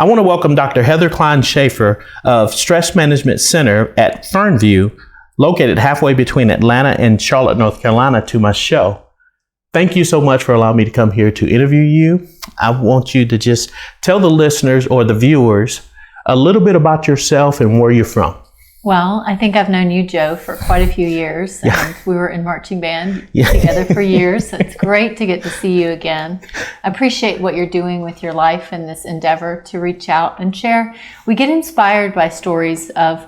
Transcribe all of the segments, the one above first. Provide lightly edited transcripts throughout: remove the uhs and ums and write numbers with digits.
I want to welcome Dr. Heather Kline Schaffer of Stress Management Center at Fernview, located halfway between Atlanta and Charlotte, North Carolina, to my show. Thank you so much for allowing me to come here to interview you. I want you to just tell the listeners or the viewers a little bit about yourself and where you're from. Well, I think I've known you, Joe, for quite a few years. Yeah. And we were in marching band together for years. So it's great to get to see you again. I appreciate what you're doing with your life and this endeavor to reach out and share. We get inspired by stories of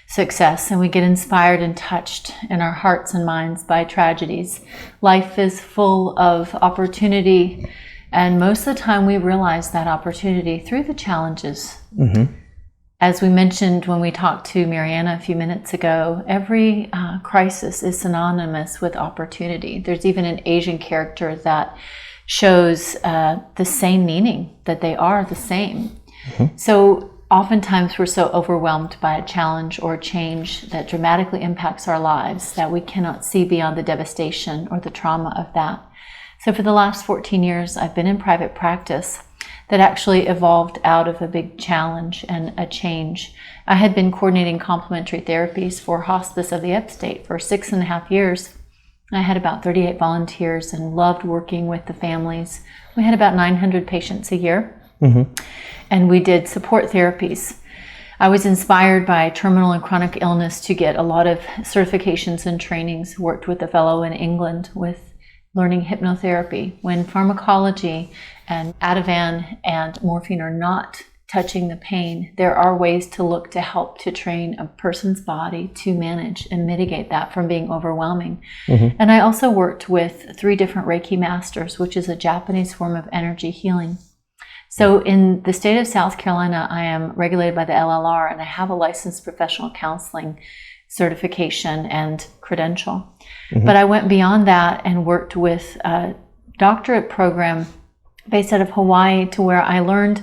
success, and we get inspired and touched in our hearts and minds by tragedies. Life is full of opportunity, and most of the time we realize that opportunity through the challenges. Mm-hmm. As we mentioned when we talked to Mariana a few minutes ago, every crisis is synonymous with opportunity. There's even an Asian character that shows the same meaning, that they are the same. Mm-hmm. So oftentimes we're so overwhelmed by a challenge or a change that dramatically impacts our lives that we cannot see beyond the devastation or the trauma of that. So for the last 14 years, I've been in private practice that actually evolved out of a big challenge and a change. I had been coordinating complementary therapies for Hospice of the Upstate for 6.5 years. I had about 38 volunteers and loved working with the families. We had about 900 patients a year. Mm-hmm. And we did support therapies. I was inspired by terminal and chronic illness to get a lot of certifications and trainings, worked with a fellow in England with learning hypnotherapy. When pharmacology and Ativan and morphine are not touching the pain, there are ways to look to help to train a person's body to manage and mitigate that from being overwhelming. Mm-hmm. And I also worked with 3 different Reiki masters, which is a Japanese form of energy healing. So in the state of South Carolina, I am regulated by the LLR, and I have a licensed professional counseling certification and credential. Mm-hmm. But I went beyond that and worked with a doctorate program based out of Hawaii, to where I learned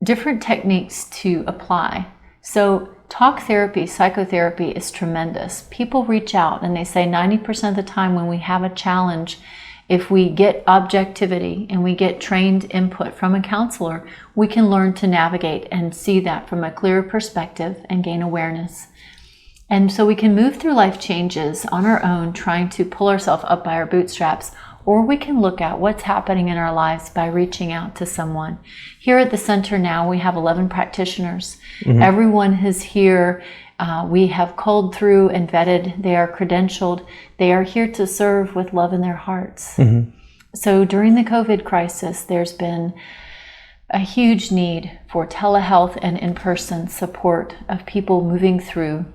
different techniques to apply. So talk therapy, psychotherapy is tremendous. People reach out and they say 90% of the time when we have a challenge, if we get objectivity and we get trained input from a counselor, we can learn to navigate and see that from a clearer perspective and gain awareness. And so we can move through life changes on our own, trying to pull ourselves up by our bootstraps, or we can look at what's happening in our lives by reaching out to someone. Here at the center now, we have 11 practitioners. Mm-hmm. Everyone is here. We have culled through and vetted. They are credentialed. They are here to serve with love in their hearts. Mm-hmm. So during the COVID crisis, there's been a huge need for telehealth and in-person support of people moving through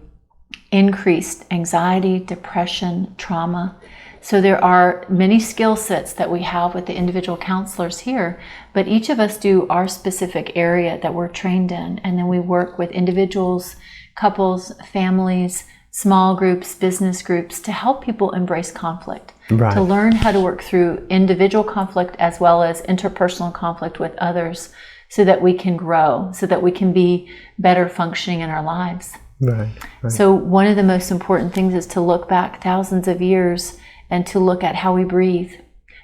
increased anxiety, depression, trauma. So there are many skill sets that we have with the individual counselors here, but each of us do our specific area that we're trained in. And then we work with individuals, couples, families, small groups, business groups to help people embrace conflict, right, to learn how to work through individual conflict as well as interpersonal conflict with others so that we can grow, so that we can be better functioning in our lives. Right. So one of the most important things is to look back thousands of years and to look at how we breathe.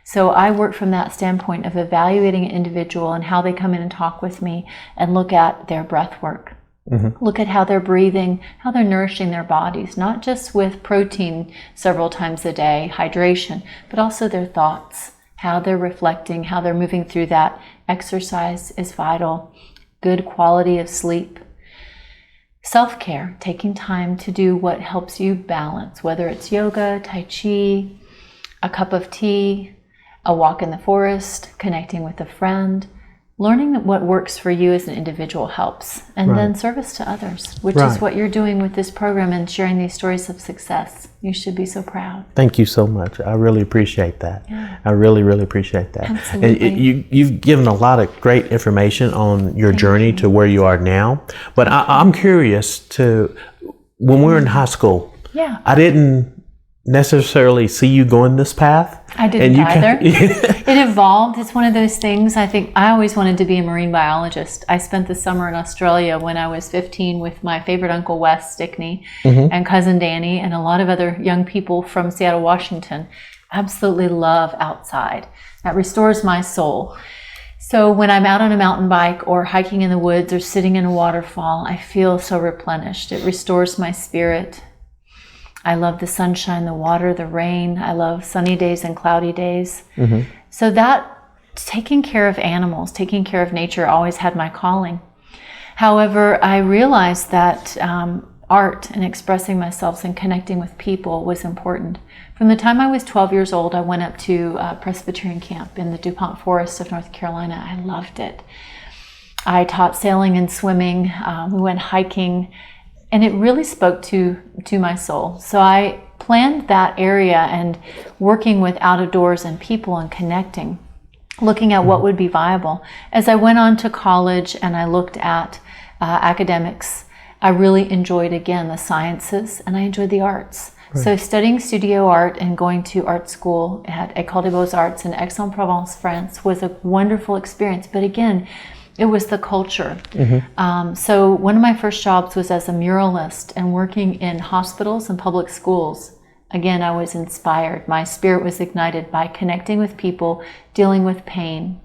So I work from that standpoint of evaluating an individual and how they come in and talk with me, and look at their breath work. Mm-hmm. Look at how they're breathing, how they're nourishing their bodies, not just with protein several times a day, hydration, but also their thoughts, how they're reflecting, how they're moving through that. Exercise is vital. Good quality of sleep. Self-care, taking time to do what helps you balance, whether it's yoga, Tai Chi, a cup of tea, a walk in the forest, connecting with a friend. Learning what works for you as an individual helps, and right, then service to others, which right, is what you're doing with this program and sharing these stories of success. You should be so proud. Thank you so much. I really appreciate that. Yeah. I really, really appreciate that. Absolutely. And you've given a lot of great information on your journey to where you are now. But I'm curious to, when we were in high school, yeah, I didn't necessarily see you going this path. I didn't either. It evolved. It's one of those things. I think I always wanted to be a marine biologist. I spent the summer in Australia when I was 15 with my favorite uncle Wes Stickney, mm-hmm, and cousin Danny and a lot of other young people from Seattle, Washington. Absolutely love outside. That restores my soul. So when I'm out on a mountain bike or hiking in the woods or sitting in a waterfall, I feel so replenished. It restores my spirit. I love the sunshine, the water, the rain. I love sunny days and cloudy days. So that taking care of animals, taking care of nature always had my calling. However, I realized that art and expressing myself and connecting with people was important. From the time I was 12 years old, I went up to Presbyterian camp in the DuPont Forest of North Carolina. I loved it. I taught sailing and swimming. We went hiking, and it really spoke to my soul. So I planned that area and working with out of doors and people and connecting, looking at what would be viable. As I went on to college and I looked at academics, I really enjoyed, again, the sciences, and I enjoyed the arts. Right. So studying studio art and going to art school at École des Beaux-Arts in Aix-en-Provence, France, was a wonderful experience. But again, it was the culture. So one of my first jobs was as a muralist and working in hospitals and public schools. Again, I was inspired. My spirit was ignited by connecting with people, dealing with pain.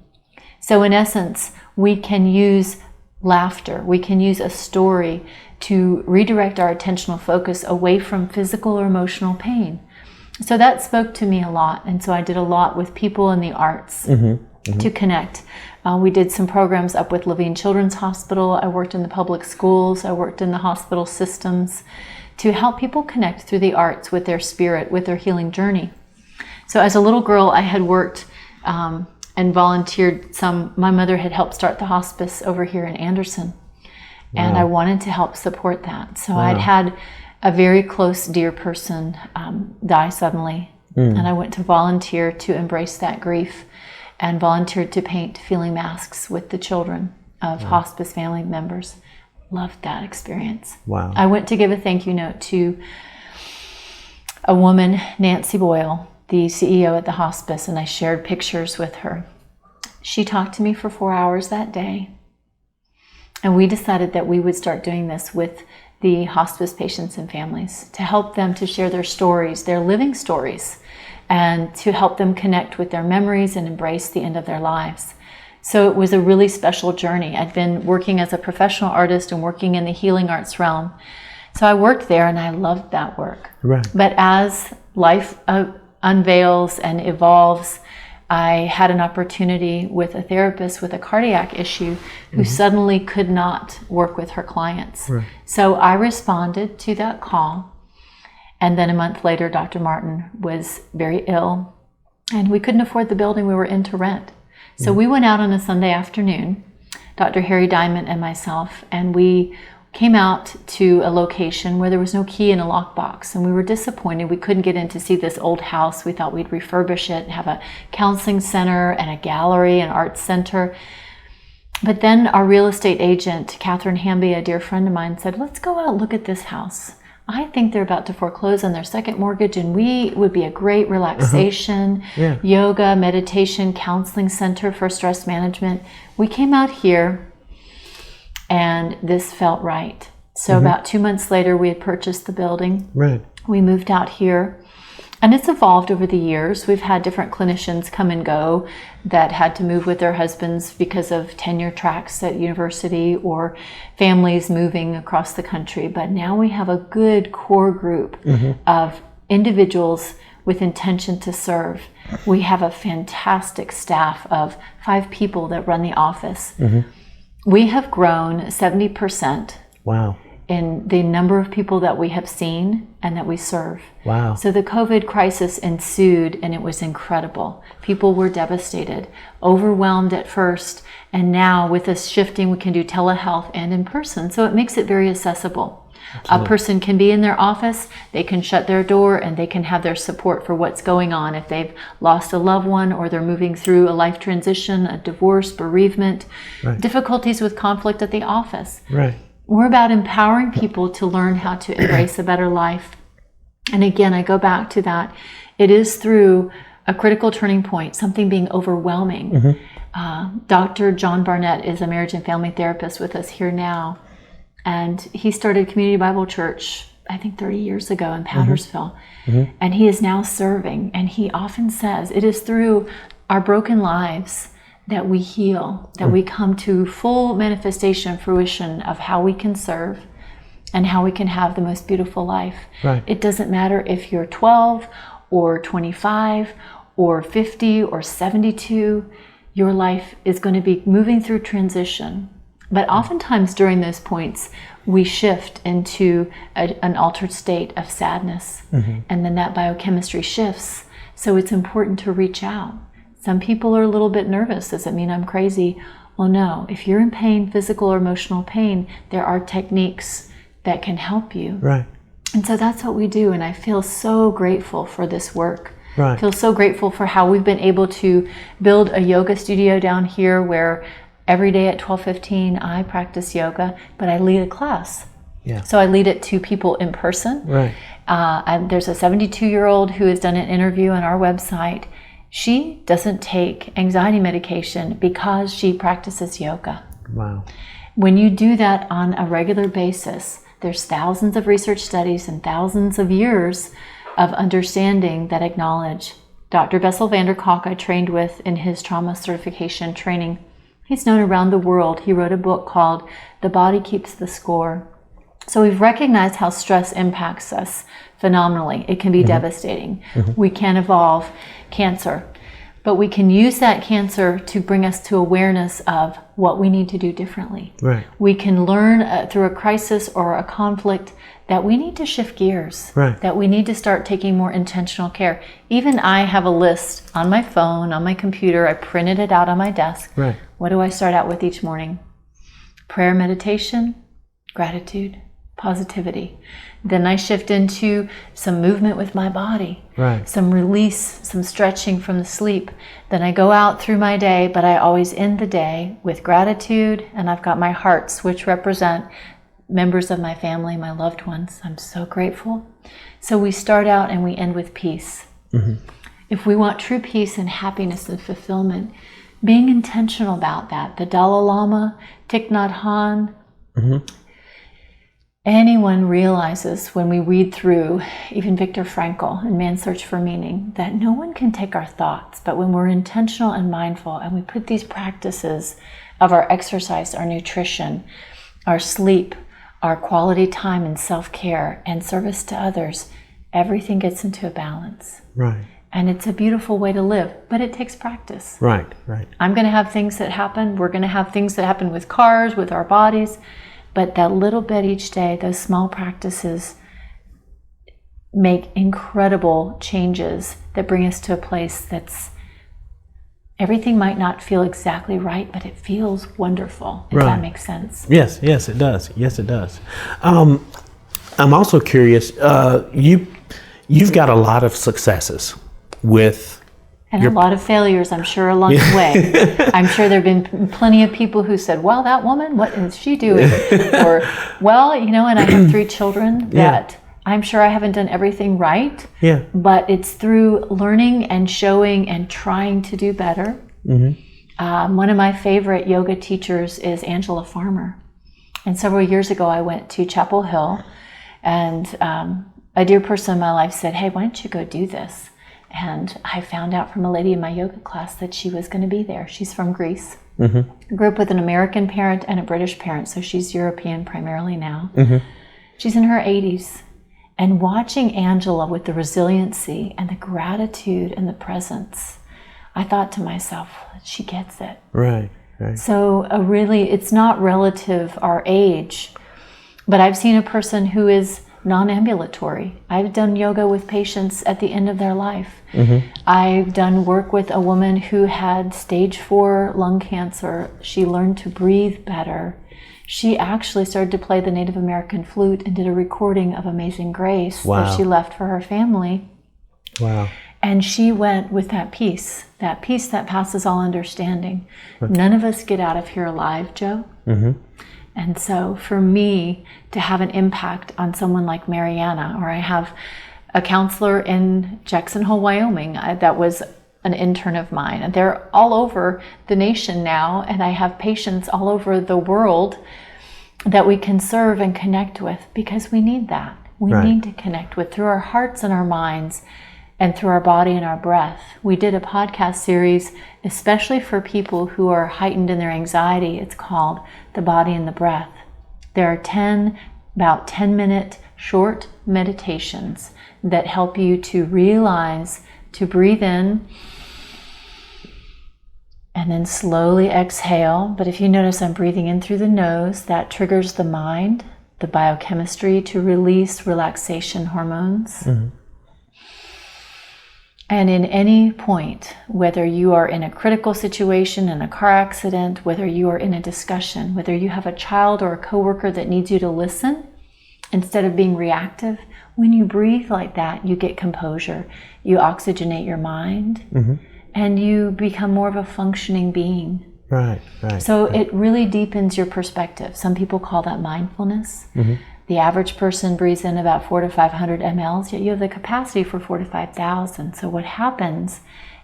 So in essence, we can use laughter. We can use a story to redirect our attentional focus away from physical or emotional pain. So that spoke to me a lot. And so I did a lot with people in the arts to connect. We did some programs up with Levine Children's Hospital. I worked in the public schools. I worked in the hospital systems to help people connect through the arts with their spirit, with their healing journey. So as a little girl, I had worked and volunteered some. My mother had helped start the hospice over here in Anderson, and I wanted to help support that. So I'd had a very close, dear person die suddenly, and I went to volunteer to embrace that grief and volunteered to paint feeling masks with the children of hospice family members. Loved that experience. Wow. I went to give a thank you note to a woman, Nancy Boyle, the CEO at the hospice, and I shared pictures with her. She talked to me for 4 hours that day, and we decided that we would start doing this with the hospice patients and families to help them to share their stories, their living stories, and to help them connect with their memories and embrace the end of their lives. So it was a really special journey. I'd been working as a professional artist and working in the healing arts realm. So I worked there and I loved that work. Right. But as life unveils and evolves, I had an opportunity with a therapist with a cardiac issue who suddenly could not work with her clients. Right. So I responded to that call. And then a month later, Dr. Martin was very ill and we couldn't afford the building we were in to rent. So we went out on a Sunday afternoon, Dr. Harry Diamond and myself, and we came out to a location where there was no key in a lockbox, and we were disappointed. We couldn't get in to see this old house. We thought we'd refurbish it and have a counseling center and a gallery and art center. But then our real estate agent, Catherine Hamby, a dear friend of mine, said, let's go out and look at this house. I think they're about to foreclose on their second mortgage, and we would be a great relaxation, yoga, meditation, counseling center for stress management. We came out here, and this felt right. So about 2 months later, we had purchased the building. Right. We moved out here, and it's evolved over the years. We've had different clinicians come and go that had to move with their husbands because of tenure tracks at university or families moving across the country. But now we have a good core group of individuals with intention to serve. We have a fantastic staff of 5 people that run the office. We have grown 70%. Wow. In the number of people that we have seen and that we serve. Wow. So the COVID crisis ensued, and it was incredible. People were devastated, overwhelmed at first, and now with us shifting, we can do telehealth and in person. So it makes it very accessible. Absolutely. A person can be in their office, they can shut their door, and they can have their support for what's going on. If they've lost a loved one or they're moving through a life transition, a divorce, bereavement, difficulties with conflict at the office. Right. We're about empowering people to learn how to embrace a better life. And again, I go back to that. It is through a critical turning point, something being overwhelming. Dr. John Barnett is a marriage and family therapist with us here now. And he started Community Bible Church, I think 30 years ago in Powdersville. And he is now serving. And he often says, it is through our broken lives that we heal, that we come to full manifestation, fruition of how we can serve and how we can have the most beautiful life. Right. It doesn't matter if you're 12 or 25 or 50 or 72, your life is going to be moving through transition. But oftentimes during those points, we shift into an altered state of sadness, and then that biochemistry shifts. So it's important to reach out. Some people are a little bit nervous. Does it mean I'm crazy? Well, no. If you're in pain, physical or emotional pain, there are techniques that can help you. Right. And so that's what we do. And I feel so grateful for this work. Right. I feel so grateful for how we've been able to build a yoga studio down here where every day at 12:15 I practice yoga, but I lead a class. Yeah. So I lead it to people in person. Right. And there's a 72-year-old who has done an interview on our website. She doesn't take anxiety medication because she practices yoga. Wow. When you do that on a regular basis, there's thousands of research studies and thousands of years of understanding that acknowledge. Dr. Bessel van der Kolk, I trained with in his trauma certification training. He's known around the world. He wrote a book called The Body Keeps the Score. So we've recognized how stress impacts us phenomenally. It can be devastating. We can evolve cancer, but we can use that cancer to bring us to awareness of what we need to do differently. Right. We can learn through a crisis or a conflict that we need to shift gears, Right. that we need to start taking more intentional care. Even I have a list on my phone, on my computer. I printed it out on my desk. Right. What do I start out with each morning? Prayer, meditation, gratitude, positivity. Then I shift into some movement with my body, Right. some release, some stretching from the sleep. Then I go out through my day, but I always end the day with gratitude, and I've got my hearts, which represent members of my family, my loved ones. I'm so grateful. So we start out and we end with peace. If we want true peace and happiness and fulfillment, being intentional about that. The Dalai Lama, Thich Nhat Hanh, anyone realizes when we read through even Viktor Frankl and Man's Search for Meaning that no one can take our thoughts, but when we're intentional and mindful and we put these practices of our exercise, our nutrition, our sleep, our quality time and self-care and service to others, everything gets into a balance. Right. And it's a beautiful way to live, but it takes practice. Right. Right. I'm going to have things that happen. We're going to have things that happen with cars, with our bodies. But that little bit each day, those small practices make incredible changes that bring us to a place that's, everything might not feel exactly right, but it feels wonderful, if that makes sense. Yes, yes, it does. Yes, it does. I'm also curious, you've got a lot of successes with... And a lot of failures, I'm sure, along the way. I'm sure there have been plenty of people who said, well, that woman, what is she doing? Or, well, and I have 3 children that I'm sure I haven't done everything right. Yeah. But it's through learning and showing and trying to do better. One of my favorite yoga teachers is Angela Farmer. And several years ago, I went to Chapel Hill, and a dear person in my life said, hey, why don't you go do this? And I found out from a lady in my yoga class that she was going to be there. She's from Greece. Grew up with an American parent and a British parent, so she's European primarily now. She's in her 80s. And watching Angela with the resiliency and the gratitude and the presence, I thought to myself, she gets it. Right, right. So it's not relative our age, but I've seen a person who is non-ambulatory. I've done yoga with patients at the end of their life. I've done work with a woman who had stage 4 lung cancer. She learned to breathe better. She actually started to play the Native American flute and did a recording of Amazing Grace that she left for her family. Wow. And she went with that peace that passes all understanding. None of us get out of here alive, Joe. And so for me to have an impact on someone like Mariana, or I have a counselor in Jackson Hole, Wyoming, that was an intern of mine, and they're all over the nation now, and I have patients all over the world that we can serve and connect with, because we need that. We need to connect with, through our hearts and our minds, and through our body and our breath. We did a podcast series, especially for people who are heightened in their anxiety. It's called The Body and the Breath. There are about 10-minute short meditations that help you to realize to breathe in and then slowly exhale. But if you notice I'm breathing in through the nose, that triggers the mind, the biochemistry to release relaxation hormones. Mm-hmm. And in any point, whether you are in a critical situation, in a car accident, whether you are in a discussion, whether you have a child or a coworker that needs you to listen instead of being reactive, when you breathe like that, you get composure. You oxygenate your mind, mm-hmm. and you become more of a functioning being. Right. So it really deepens your perspective. Some people call that mindfulness. Mm-hmm. The average person breathes in about 400 to 500 mLs, yet you have the capacity for 4,000 to 5,000. So what happens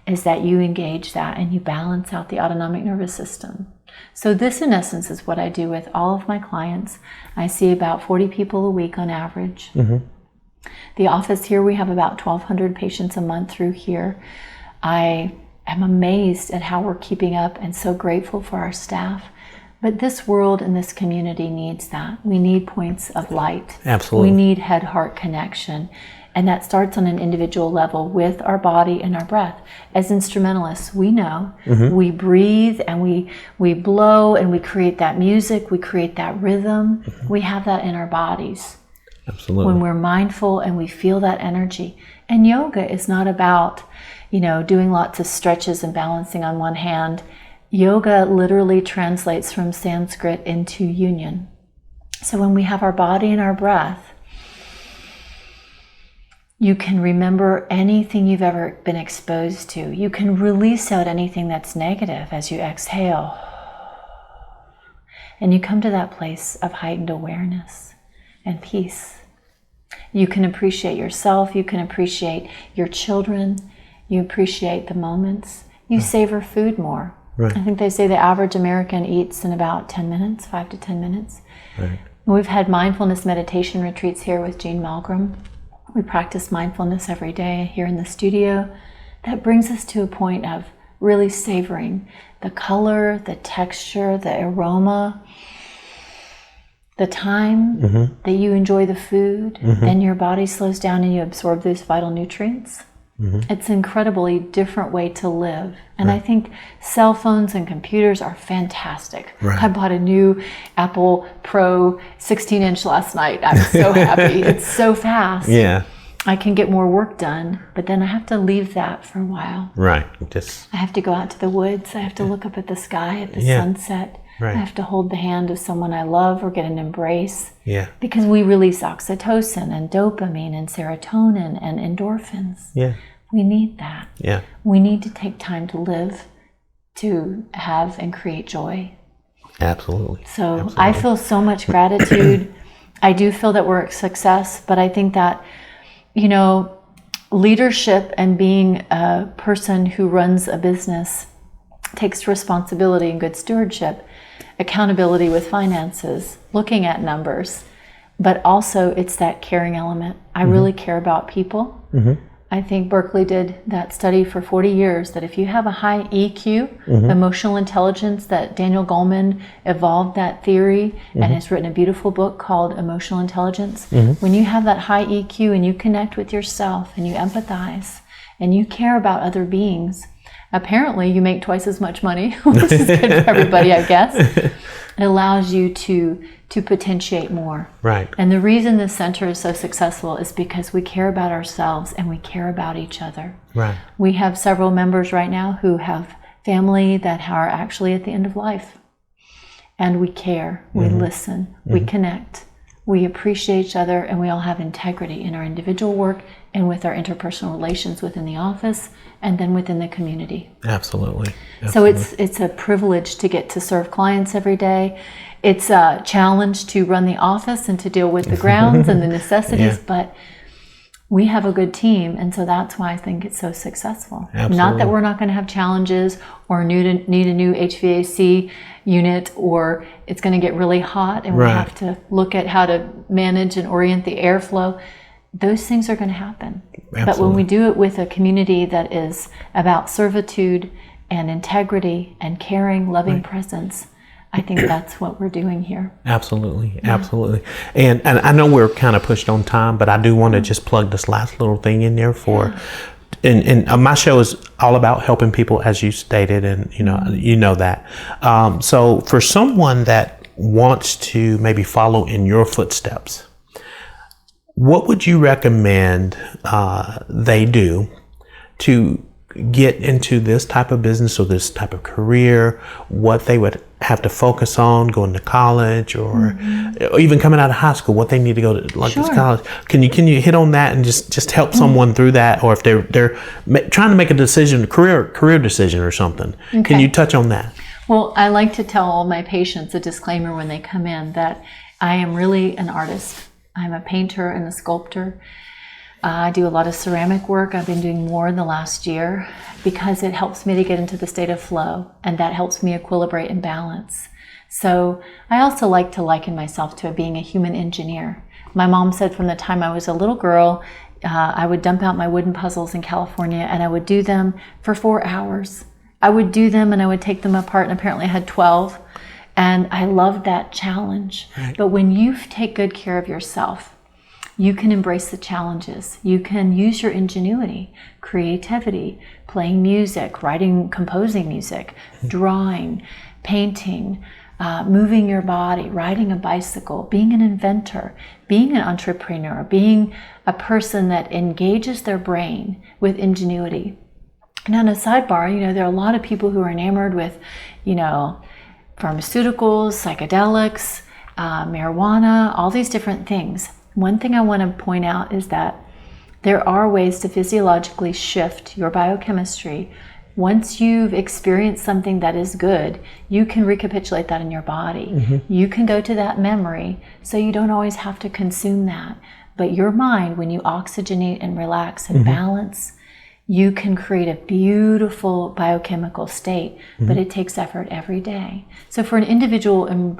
is that you engage that and you balance out the autonomic nervous system. So this, in essence, is what I do with all of my clients. I see about 40 people a week on average. Mm-hmm. The office here, we have about 1,200 patients a month through here. I am amazed at how we're keeping up and so grateful for our staff. But this world and this community needs that. We need points of light. Absolutely. We need head-heart connection. And that starts on an individual level with our body and our breath. As instrumentalists, we know mm-hmm. we breathe and we blow and we create that music, we create that rhythm. Mm-hmm. We have that in our bodies. Absolutely. When we're mindful and we feel that energy. And yoga is not about, doing lots of stretches and balancing on one hand. Yoga literally translates from Sanskrit into union. So when we have our body and our breath, you can remember anything you've ever been exposed to. You can release out anything that's negative as you exhale. And you come to that place of heightened awareness and peace. You can appreciate yourself. You can appreciate your children. You appreciate the moments. You savor food more. Right. I think they say the average American eats in about 10 minutes, 5 to 10 minutes. Right. We've had mindfulness meditation retreats here with Jean Malgrim. We practice mindfulness every day here in the studio. That brings us to a point of really savoring the color, the texture, the aroma, the time mm-hmm. that you enjoy the food, mm-hmm. then your body slows down and you absorb those vital nutrients. Mm-hmm. It's an incredibly different way to live. And right. I think cell phones and computers are fantastic. Right. I bought a new Apple Pro 16-inch last night. I'm so happy. It's so fast. Yeah. I can get more work done, but then I have to leave that for a while. Right. I have to go out to the woods. I have to look up at the sky, at the sunset. Right. I have to hold the hand of someone I love or get an embrace. Yeah. Because we release oxytocin and dopamine and serotonin and endorphins. Yeah. We need that. Yeah. We need to take time to live, to have and create joy. Absolutely. So Absolutely. I feel so much gratitude. I do feel that we're a success, but I think that, leadership and being a person who runs a business takes responsibility and good stewardship, accountability with finances, looking at numbers, but also it's that caring element. I mm-hmm. really care about people. Mm-hmm. I think Berkeley did that study for 40 years that if you have a high EQ, mm-hmm. emotional intelligence, that Daniel Goleman evolved that theory mm-hmm. and has written a beautiful book called Emotional Intelligence. Mm-hmm. When you have that high EQ and you connect with yourself and you empathize and you care about other beings, apparently you make twice as much money, which is good for everybody, I guess. It allows you to potentiate more. Right. And the reason this center is so successful is because we care about ourselves and we care about each other. Right. We have several members right now who have family that are actually at the end of life. And we care, we mm-hmm. listen, mm-hmm. we connect, we appreciate each other, and we all have integrity in our individual work and with our interpersonal relations within the office and then within the community. Absolutely. So it's a privilege to get to serve clients every day. It's a challenge to run the office and to deal with the grounds and the necessities, but we have a good team, and so that's why I think it's so successful. Absolutely. Not that we're not going to have challenges or need a new HVAC unit, or it's going to get really hot and we have to look at how to manage and orient the airflow. those things are going to happen. Absolutely. But when we do it with a community that is about servitude and integrity and caring, loving presence, I think that's what we're doing here. Absolutely. Absolutely. And I know we're kind of pushed on time, but I do want to just plug this last little thing in there for, and my show is all about helping people, as you stated, and you know that. So for someone that wants to maybe follow in your footsteps, what would you recommend they do to get into this type of business or this type of career? What they would have to focus on going to college, or even coming out of high school, what they need to go to this college? Can you hit on that and just help someone through that? Or if they're trying to make a decision, career decision or something, can you touch on that? Well, I like to tell all my patients a disclaimer when they come in that I am really an artist. I'm a painter and a sculptor. I do a lot of ceramic work. I've been doing more in the last year because it helps me to get into the state of flow, and that helps me equilibrate and balance. So I also like to liken myself to being a human engineer. My mom said from the time I was a little girl, I would dump out my wooden puzzles in California and I would do them for 4 hours. I would do them and I would take them apart, and apparently I had 12. And I loved that challenge. Right. But when you take good care of yourself, you can embrace the challenges. You can use your ingenuity, creativity, playing music, writing, composing music, drawing, painting, moving your body, riding a bicycle, being an inventor, being an entrepreneur, being a person that engages their brain with ingenuity. And on a sidebar, there are a lot of people who are enamored with, pharmaceuticals, psychedelics, marijuana, all these different things. One thing I want to point out is that there are ways to physiologically shift your biochemistry. Once you've experienced something that is good, you can recapitulate that in your body. You can go to that memory, so you don't always have to consume that. But your mind, when you oxygenate and relax and balance, you can create a beautiful biochemical state, but it takes effort every day. So for an individual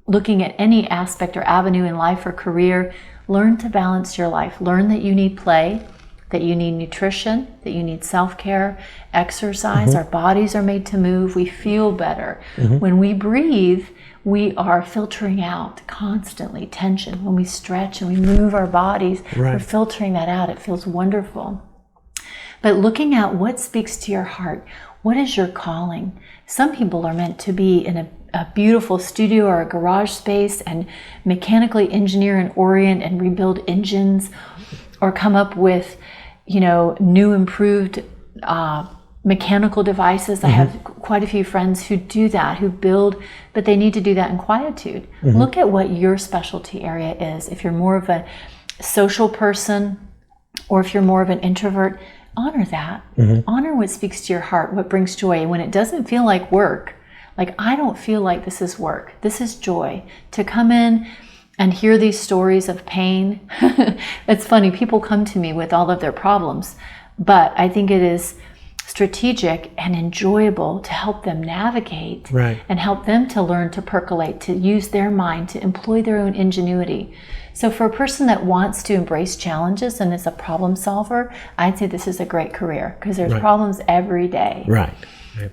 looking at any aspect or avenue in life or career, learn to balance your life. Learn that you need play, that you need nutrition, that you need self-care, exercise. Our bodies are made to move. We feel better. When we breathe, we are filtering out constantly tension. When we stretch and we move our bodies, we're filtering that out. It feels wonderful. But looking at what speaks to your heart, what is your calling? Some people are meant to be in a beautiful studio or a garage space and mechanically engineer and orient and rebuild engines, or come up with, new improved mechanical devices. I have quite a few friends who do that, who build, but they need to do that in quietude. Look at what your specialty area is. If you're more of a social person, or if you're more of an introvert, honor that. Honor what speaks to your heart, what brings joy. And when it doesn't feel like work, like I don't feel like this is work, this is joy. To come in and hear these stories of pain. It's funny, people come to me with all of their problems, but I think it is strategic and enjoyable to help them navigate and help them to learn to percolate, to use their mind, to employ their own ingenuity. So for a person that wants to embrace challenges and is a problem solver, I'd say this is a great career, because there's problems every day.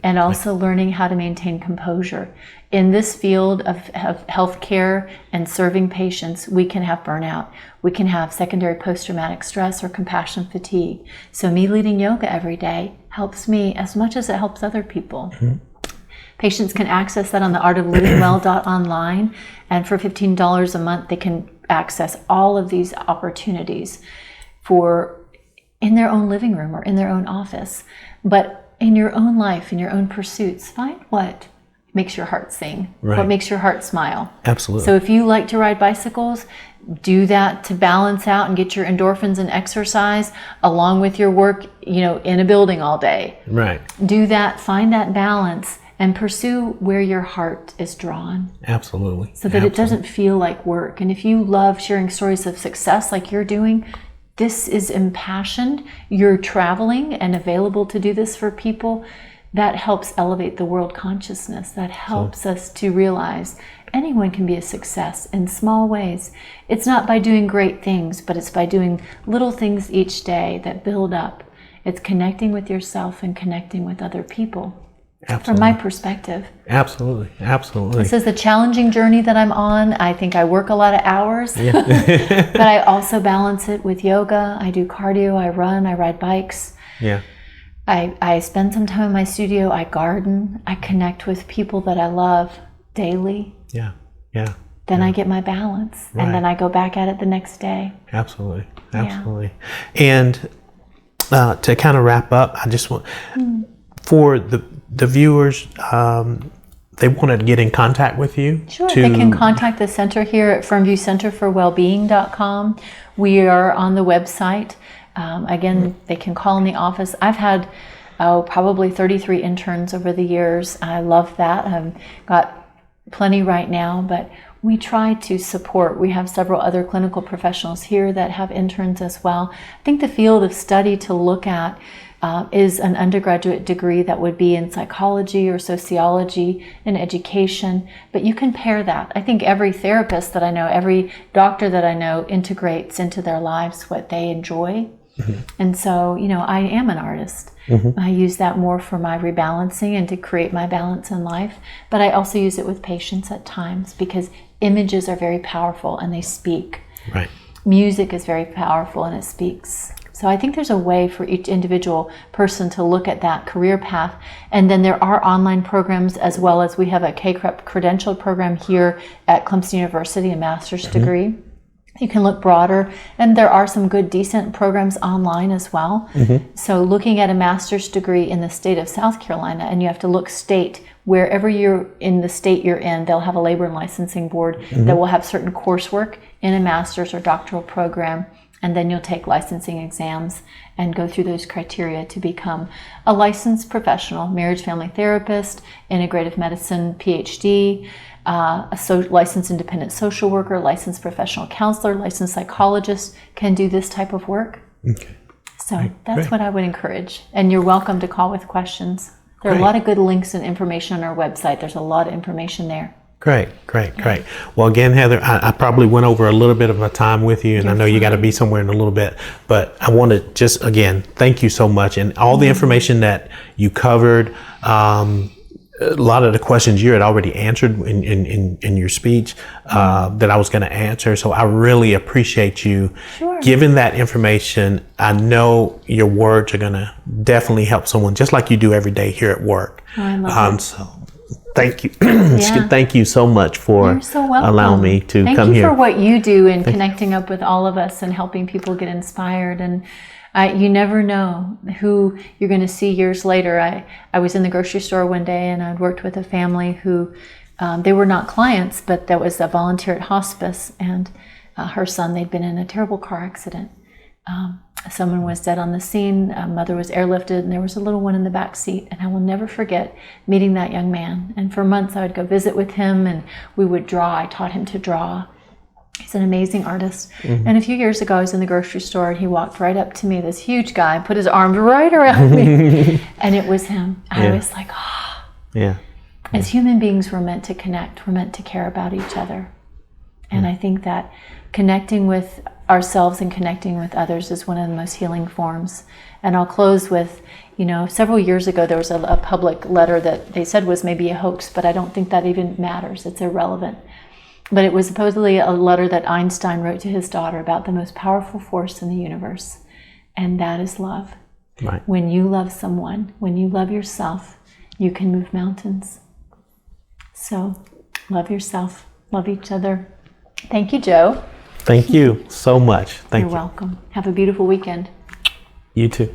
And also learning how to maintain composure. In this field of healthcare and serving patients, we can have burnout. We can have secondary post-traumatic stress or compassion fatigue. So me leading yoga every day helps me as much as it helps other people. Patients can access that on the artoflivingwell.online, and for $15 a month, they can access all of these opportunities in their own living room or in their own office. But in your own life, in your own pursuits, find what makes your heart sing, what makes your heart smile. Absolutely. So if you like to ride bicycles, do that to balance out and get your endorphins and exercise along with your work, in a building all day. Do that, find that balance, and pursue where your heart is drawn. Absolutely. So that it doesn't feel like work. And if you love sharing stories of success like you're doing, this is impassioned, you're traveling and available to do this for people, that helps elevate the world consciousness. That helps us to realize anyone can be a success in small ways. It's not by doing great things, but it's by doing little things each day that build up. It's connecting with yourself and connecting with other people. Absolutely. From my perspective. Absolutely. Absolutely. This is the challenging journey that I'm on. I think I work a lot of hours, but I also balance it with yoga. I do cardio, I run, I ride bikes. Yeah. I spend some time in my studio, I garden, I connect with people that I love daily. Yeah. Yeah. Then I get my balance, and then I go back at it the next day. Absolutely. Absolutely. Yeah. And to kind of wrap up, I just want, for the viewers, they want to get in contact with you. Sure, they can contact the center here at Fernview centerforwellbeing.com. We are on the website. Again, they can call in the office. I've had probably 33 interns over the years. I love that. I've got plenty right now, but we try to support. We have several other clinical professionals here that have interns as well. I think the field of study to look at is an undergraduate degree that would be in psychology or sociology and education, but you can pair that. I think every therapist that I know, every doctor that I know integrates into their lives what they enjoy. And so, I am an artist. I use that more for my rebalancing and to create my balance in life, but I also use it with patients at times because images are very powerful and they speak. Right. Music is very powerful and it speaks. So I think there's a way for each individual person to look at that career path. And then there are online programs, as well as we have a KCREP credentialed program here at Clemson University, a master's degree. You can look broader, and there are some good, decent programs online as well. So looking at a master's degree in the state of South Carolina, and you have to look state, wherever you're in the state you're in, they'll have a labor and licensing board that will have certain coursework in a master's or doctoral program. And then you'll take licensing exams and go through those criteria to become a licensed professional, marriage family therapist, integrative medicine PhD, licensed independent social worker, licensed professional counselor, licensed psychologist can do this type of work. Okay. So that's what I would encourage. And you're welcome to call with questions. There are a lot of good links and information on our website. There's a lot of information there. Great. Well, again, Heather, I probably went over a little bit of my time with you, and I know you got to be somewhere in a little bit, but I want to just, again, thank you so much. And all the information that you covered, a lot of the questions you had already answered in your speech that I was going to answer. So I really appreciate you giving that information. I know your words are going to definitely help someone, just like you do every day here at work. I love it. So thank you. Thank you so much for allowing me to come here. Thank you for what you do in connecting up with all of us and helping people get inspired. And you never know who you're going to see years later. I was in the grocery store one day, and I'd worked with a family who, they were not clients, but that was a volunteer at hospice, and her son, they'd been in a terrible car accident. Someone was dead on the scene, a mother was airlifted, and there was a little one in the back seat. And I will never forget meeting that young man. And for months I would go visit with him, and we would draw. I taught him to draw. He's an amazing artist. And a few years ago I was in the grocery store, and he walked right up to me, this huge guy, put his arms right around me. And it was him. I was like, As human beings, we're meant to connect. We're meant to care about each other. And I think that connecting with ourselves and connecting with others is one of the most healing forms. And I'll close with, several years ago there was a public letter that they said was maybe a hoax, but I don't think that even matters. It's irrelevant. But it was supposedly a letter that Einstein wrote to his daughter about the most powerful force in the universe, and that is love. Right. When you love someone, when you love yourself, you can move mountains. So love yourself, love each other. Thank you, Joe. Thank you so much. Thank you. You're welcome. Have a beautiful weekend. You too.